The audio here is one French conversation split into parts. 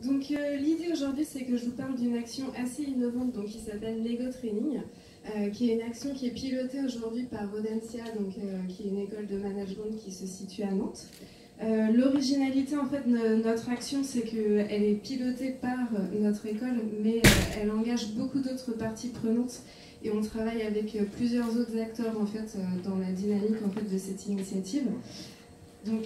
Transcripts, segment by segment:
L'idée aujourd'hui, c'est que je vous parle d'une action assez innovante qui s'appelle Lego Training, qui est une action qui est pilotée aujourd'hui par Audencia, qui est une école de management qui se situe à Nantes. L'originalité en fait de notre action, c'est qu'elle est pilotée par notre école, mais elle engage beaucoup d'autres parties prenantes et on travaille avec plusieurs autres acteurs en fait dans la dynamique en fait de cette initiative. Donc,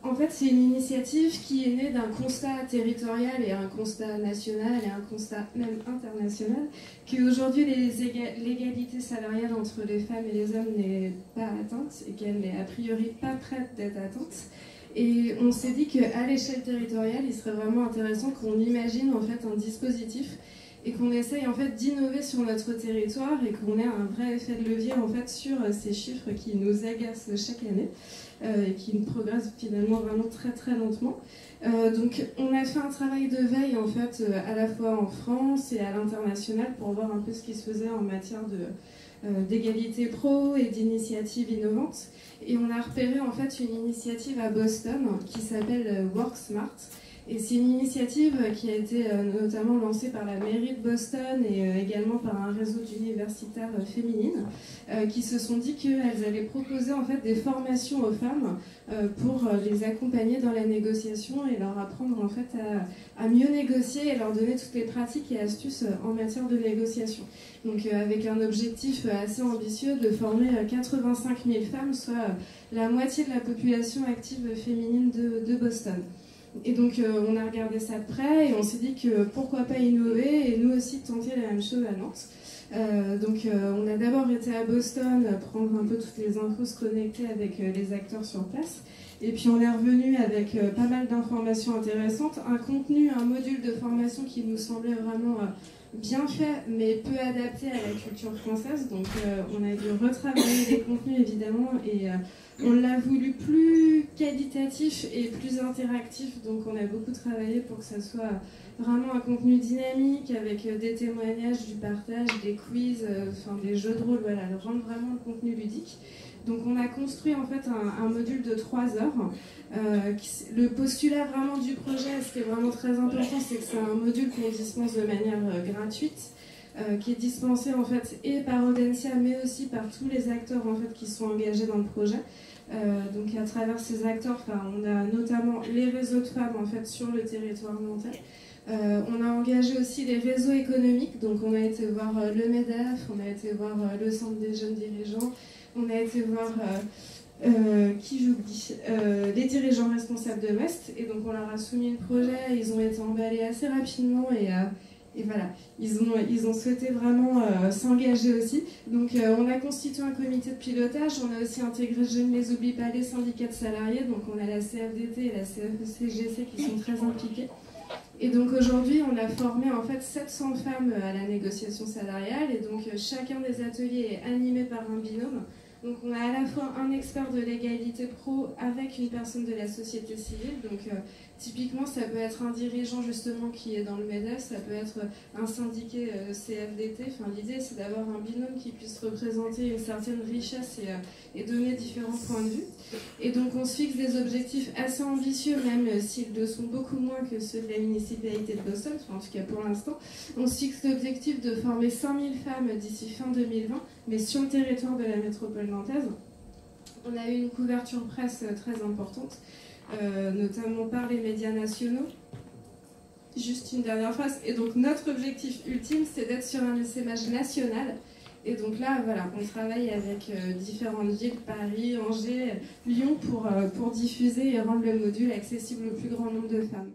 en fait, c'est une initiative qui est née d'un constat territorial et un constat national et un constat même international, qu'aujourd'hui l'égalité salariale entre les femmes et les hommes n'est pas atteinte et qu'elle n'est a priori pas prête d'être atteinte. Et on s'est dit qu'à l'échelle territoriale, il serait vraiment intéressant qu'on imagine en fait un dispositif et qu'on essaye en fait d'innover sur notre territoire et qu'on ait un vrai effet de levier en fait sur ces chiffres qui nous agacent chaque année et qui progressent finalement vraiment très très lentement. Donc on a fait un travail de veille en fait à la fois en France et à l'international pour voir un peu ce qui se faisait en matière d'égalité pro et d'initiatives innovantes. Et on a repéré en fait une initiative à Boston qui s'appelle Work Smart. Et c'est une initiative qui a été notamment lancée par la mairie de Boston et également par un réseau d'universitaires féminines qui se sont dit qu'elles allaient proposer en fait des formations aux femmes pour les accompagner dans la négociation et leur apprendre en fait à mieux négocier et leur donner toutes les pratiques et astuces en matière de négociation. Donc avec un objectif assez ambitieux de former 85 000 femmes, soit la moitié de la population active féminine de Boston. Et donc on a regardé ça de près et on s'est dit que pourquoi pas innover et nous aussi tenter la même chose à Nantes. On a d'abord été à Boston prendre un peu toutes les infos, se connecter avec les acteurs sur place. Et puis on est revenu avec pas mal d'informations intéressantes, un contenu, un module de formation qui nous semblait vraiment bien fait mais peu adapté à la culture française. Donc on a dû retravailler les contenus évidemment et on l'a voulu plus qualitatif et plus interactif, donc on a beaucoup travaillé pour que ça soit vraiment un contenu dynamique avec des témoignages, du partage, des quiz, des jeux de rôle, voilà, rendre vraiment le contenu ludique. Donc on a construit en fait un module de 3 heures. Le postulat vraiment du projet, ce qui est vraiment très important, c'est que c'est un module qu'on dispense de manière gratuite. Qui est dispensé en fait et par Audencia mais aussi par tous les acteurs en fait qui sont engagés dans le projet. Donc à travers ces acteurs, on a notamment les réseaux de femmes en fait sur le territoire nantais. On a engagé aussi les réseaux économiques, donc on a été voir le MEDEF, on a été voir le Centre des jeunes dirigeants, on a été voir les dirigeants responsables de West, et donc on leur a soumis le projet, ils ont été emballés assez rapidement et voilà, ils ont souhaité vraiment s'engager aussi. Donc on a constitué un comité de pilotage, on a aussi intégré, je ne les oublie pas, les syndicats de salariés, donc on a la CFDT et la CFE-CGC qui sont très impliqués. Et donc aujourd'hui on a formé en fait 700 femmes à la négociation salariale et donc chacun des ateliers est animé par un binôme. Donc on a à la fois un expert de l'égalité pro avec une personne de la société civile. Donc typiquement ça peut être un dirigeant justement qui est dans le MEDEF, ça peut être un syndiqué CFDT. L'idée c'est d'avoir un binôme qui puisse représenter une certaine richesse et donner différents points de vue. Et donc on se fixe des objectifs assez ambitieux, même s'ils le sont beaucoup moins que ceux de la municipalité de Boston, en tout cas pour l'instant. On se fixe l'objectif de former 5000 femmes d'ici fin 2020, mais sur le territoire de la métropole nantaise. On a eu une couverture presse très importante, notamment par les médias nationaux. Juste une dernière phrase. Et donc notre objectif ultime, c'est d'être sur un essaimage national. Et donc là, voilà, on travaille avec différentes villes, Paris, Angers, Lyon, pour diffuser et rendre le module accessible au plus grand nombre de femmes.